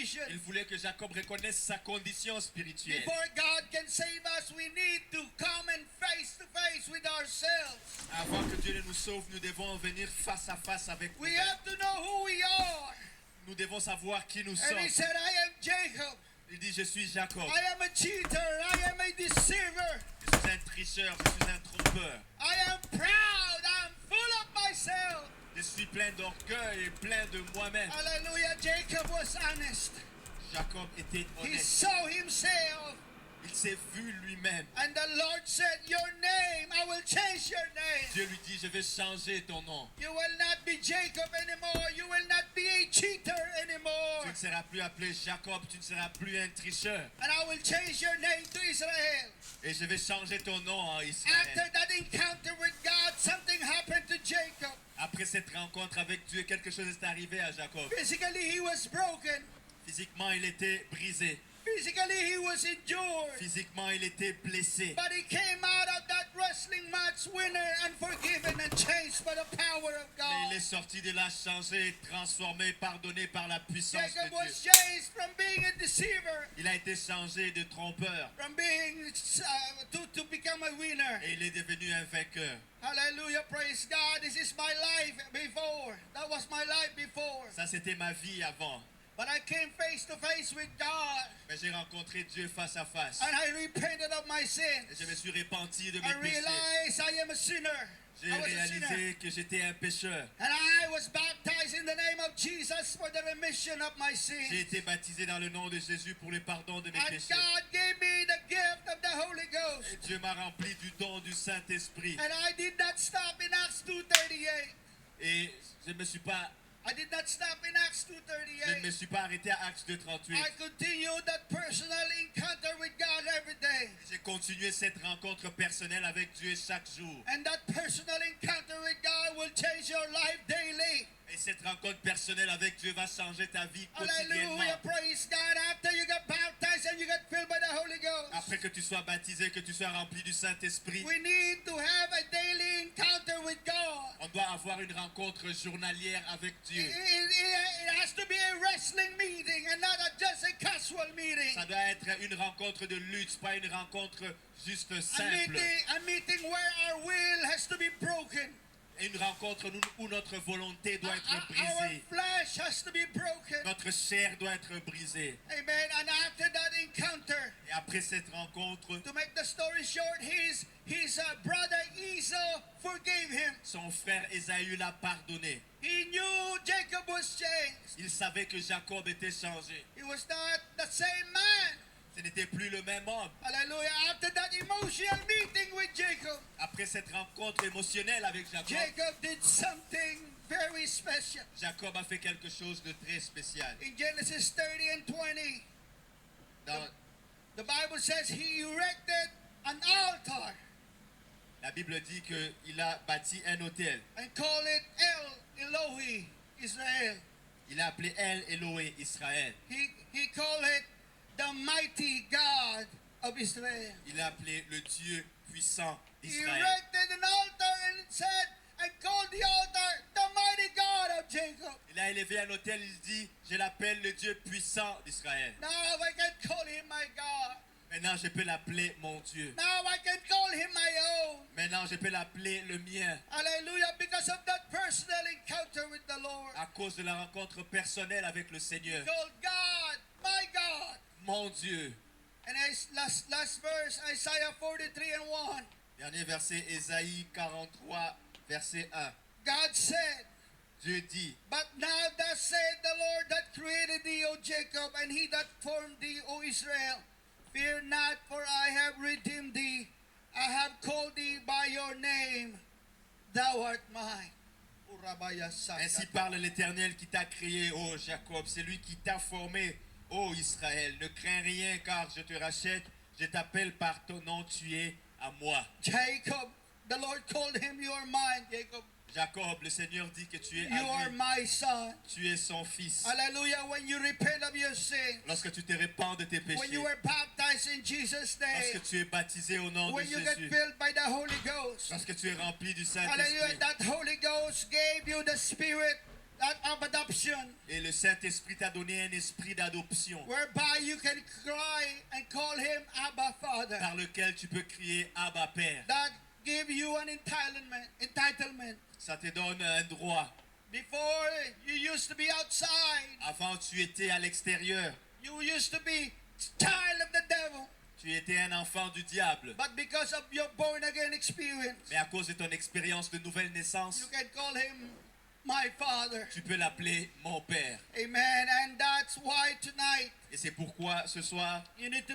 condition. Il voulait que Jacob reconnaisse sa condition spirituelle. Before God can save us, we need to come and face to face with ourselves. Avant que Dieu ne nous sauve, nous devons venir face à face avec We nous-mêmes. have to know who we are. Nous devons savoir qui nous And sommes. he said, I am Jacob. Il dit, je suis Jacob. I am a cheater. I am a deceiver. Je suis un tricheur, je suis un trompeur. I am proud. I'm full of myself. Je suis plein d'orgueil et plein de moi-même. Hallelujah. Jacob was honest. Jacob était He honnête. saw himself. Il s'est vu lui-même. And the Lord said, your name, I will change your name. Dieu lui dit, je vais changer ton nom. You will not be Jacob anymore. You will not be a cheater anymore. Tu ne seras plus appelé Jacob, tu ne seras plus un tricheur. And I will change your name to Israel. Et je vais changer ton nom en After Israël. that encounter with God, something happened to Jacob. Après cette rencontre avec Dieu, quelque chose est arrivé à Jacob. Physically, he was broken. Physiquement, il était brisé. Physically, he was injured. Physiquement, il était blessé. But he came out of that wrestling match winner and forgiven and changed by the power of Mais il God. est sorti de là changé, transformé, pardonné par la puissance Jacob de was Dieu. changed from being a deceiver, Il a été changé de trompeur from being to become a winner. et il est devenu un vainqueur. Hallelujah, praise God. This is my life before. That was my life before. Ça, c'était ma vie avant. But I came face to face with God Mais j'ai rencontré Dieu face à face. and I repented of my Et sins. je me suis repenti de I mes péchés. realized I am a sinner. J'ai I was a sinner. réalisé que j'étais un pécheur. And I was baptized in the name of Jesus for the remission of my J'ai sins. été baptisé dans le nom de Jésus pour le pardon de mes And péchés. God gave me the gift of the Holy Et Ghost. Dieu m'a rempli du don du Saint-Esprit. And I did not stop in Acts 2:38. Et je ne me suis pas, I did not stop in Acts je ne me 2:38. suis pas arrêté à Actes 2:38. I continued that personal encounter with God every day. J'ai continué cette rencontre personnelle avec Dieu chaque jour. And that personal encounter with God will change your life daily. Et cette rencontre personnelle avec Dieu va changer ta vie quotidiennement. Hallelujah, praise God. After you get baptized and you get filled by the Holy Ghost, Après que tu sois baptisé, que tu sois rempli du Saint-Esprit, we need to have a daily encounter with God. on doit avoir une rencontre journalière avec Dieu. It has to be a wrestling meeting and not just a casual meeting. Ça doit être une rencontre de lutte, pas une rencontre juste simple. A meeting where our will has to be broken. Une rencontre où notre volonté doit être Our brisée. flesh has to be broken. Notre chair doit être brisée. Amen. And after that encounter, Et après cette rencontre, to make the story short, his brother Esau forgave him. son frère Ésaü l'a pardonné. He knew Jacob was changed. Il savait que Jacob était changé. He was not the same man. Ce n'était plus le même homme. Hallelujah. After that emotional meeting with Jacob, Après cette rencontre émotionnelle avec Jacob, Jacob did something very special. Jacob a fait quelque chose de très spécial. In Genesis 30 and 20, Dans the Bible says he erected an altar la Bible dit qu'il a bâti un autel. and called it El Elohi Israel. Il a appelé El Eloé Israël. He called it the mighty God of Israel. Il a appelé le Dieu puissant He d'Israël. erected an altar and said, and called the altar the mighty God of Jacob. Il a élevé un autel, il dit, je l'appelle le Dieu puissant d'Israël. Now I can call him my God. Maintenant, je peux l'appeler mon Dieu. Now I can call him my own. Maintenant, je peux l'appeler le mien. Hallelujah. Because of that personal encounter with the Lord. À cause de la rencontre personnelle avec le Seigneur. Called God, my God. Mon Dieu. And last verse, Isaiah 43 and 1. Dernier verset, Ésaïe 43, verset 1. God said, Dieu dit, but now thus said the Lord that created thee, O Jacob, and he that formed thee, O Israel. Fear not, for I have redeemed thee. I have called thee by your name. Thou art mine. ainsi parle l'Éternel qui t'a créé, ô Jacob. C'est lui qui t'a formé, ô Israël. Ne crains rien, car je te rachète. Je t'appelle par ton nom, tu es à moi. Jacob, the Lord called him, you are mine, Jacob. Jacob, le Seigneur dit que tu es You à are lui. my son. Tu es son fils. Hallelujah. When you repent of your sin, Lorsque tu te répands de tes when péchés, you were baptized in Jesus' name, lorsque tu es baptisé au nom de when you get Jésus, filled by the Holy Ghost, lorsque tu es rempli du hallelujah, Saint-Esprit, that Holy Ghost gave you the Spirit that of adoption, Et le Saint-Esprit t'a donné un esprit d'adoption whereby you can cry and call him Abba Father. par lequel tu peux crier Abba Père. That give you an entitlement. Ça te donne un droit. Before you used to be outside. Avant, tu étais à l'extérieur. You used to be child of the devil. Tu étais un enfant du diable. But because of your born again experience, Mais à cause de ton expérience de nouvelle naissance, you can call him my Father. tu peux l'appeler mon Père. Amen. And that's why tonight Et c'est pourquoi ce soir, you need to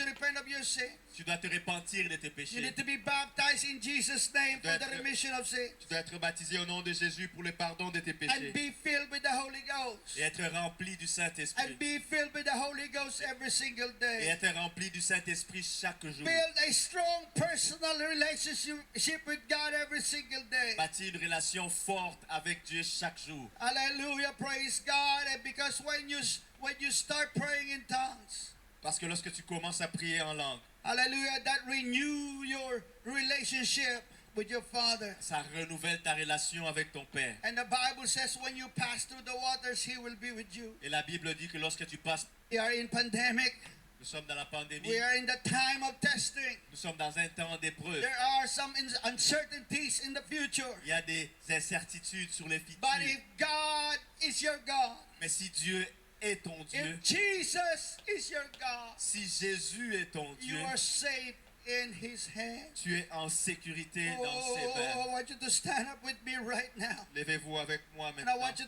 repent of your sin. tu dois te repentir de tes You péchés. need to be baptized in Jesus' name for the remission of sin. Tu dois être baptisé au nom de Jésus pour le pardon de tes And péchés. be filled with the Holy Ghost. Et être rempli du And Saint-Esprit. be filled with the Holy Ghost every single Et day. être rempli du Saint-Esprit chaque jour. Build a strong personal relationship with God every single day. Bâtir une relation forte avec Dieu chaque jour. Hallelujah, praise God. And because when you start praying in tongues, Parce que lorsque tu commences à prier en langue, hallelujah, that renew your relationship with your Father. ça renouvelle ta relation avec ton Père. And the Bible says when you pass through the waters, He will be with you. Et la Bible dit que lorsque tu passes, We are in pandemic. nous sommes dans la pandémie, We are in the time of testing. nous sommes dans un temps d'épreuve. There are some uncertainties in the future. Il y a des incertitudes sur les futurs. But if God is your God, Mais si Dieu est ton Dieu, if Jesus is your God, si Jésus est ton you Dieu, are safe in His hand. tu es en sécurité dans ses Oh, I mains. want you to stand up with me right now. Levez-vous avec moi And I maintenant. want you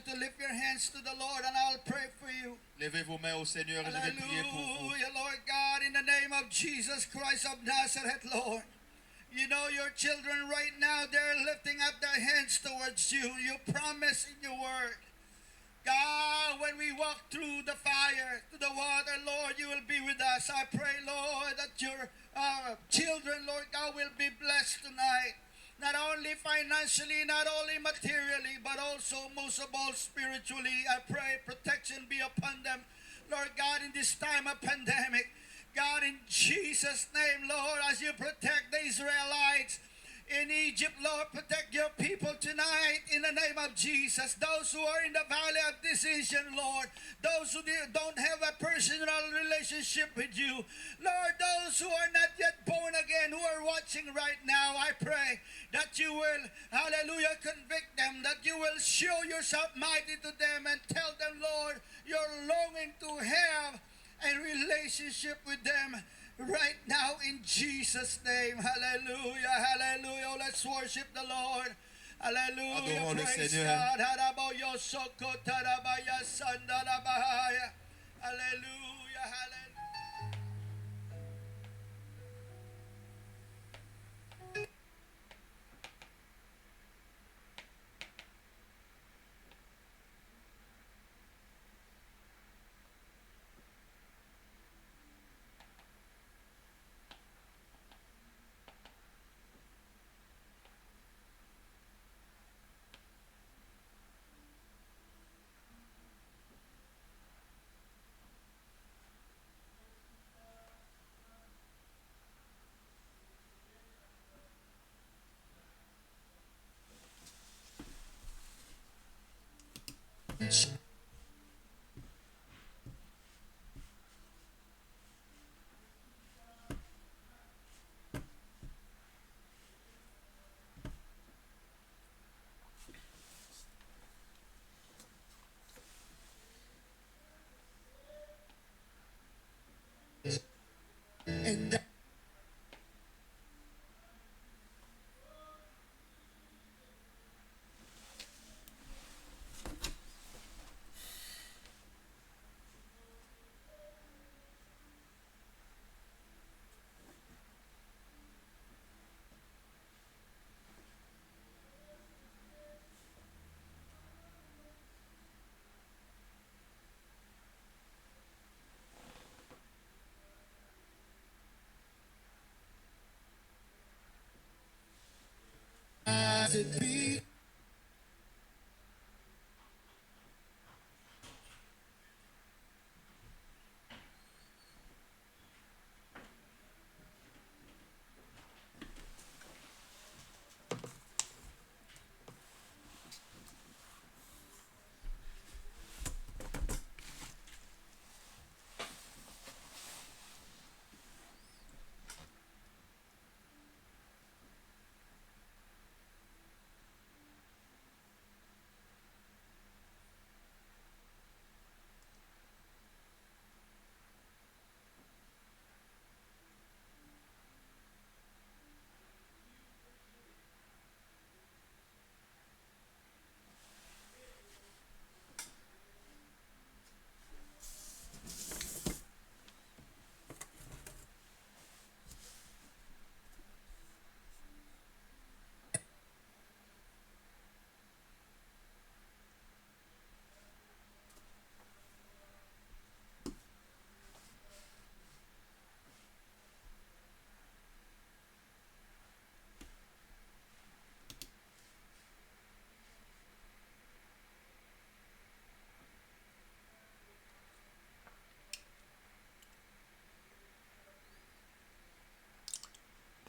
to lift your hands to the Lord and I'll pray for you. Levez vos mains au Seigneur et je vais prier pour vous. Hallelujah, Lord God, in the name of Jesus Christ of Nazareth, Lord. You know your children right now, they're lifting up their hands towards you. You promise in your word. God, when we walk through the fire, through the water, Lord, you will be with us. I pray, Lord, that your children, Lord God, will be blessed tonight. Not only financially, not only materially, but also, most of all, spiritually. I pray protection be upon them, Lord God, in this time of pandemic. God, in Jesus' name, Lord, as you protect the Israelites in Egypt, Lord, protect your people tonight in the name of Jesus. Those who are in the valley of decision, Lord, those who don't have a personal relationship with you, Lord, those who are not yet born again, who are watching right now, I pray that you will, hallelujah, convict them, that you will show yourself mighty to them and tell them, Lord, you're longing to have a relationship with them right now in Jesus' name. Hallelujah, hallelujah. Let's worship the Lord. Hallelujah, Adorons le praise Seigneur. God. Hallelujah, hallelujah. And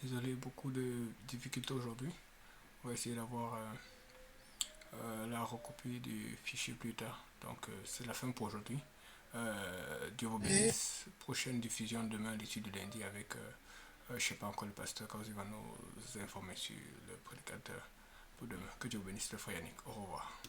Désolé, beaucoup de difficultés aujourd'hui. On va essayer d'avoir la recopie du fichier plus tard. Donc c'est la fin pour aujourd'hui. Dieu vous bénisse. Prochaine diffusion demain, l'étude de lundi avec, je ne sais pas encore, le pasteur quand il va nous informer sur le prédicateur pour demain. Que Dieu vous bénisse, le frère Yannick. Au revoir.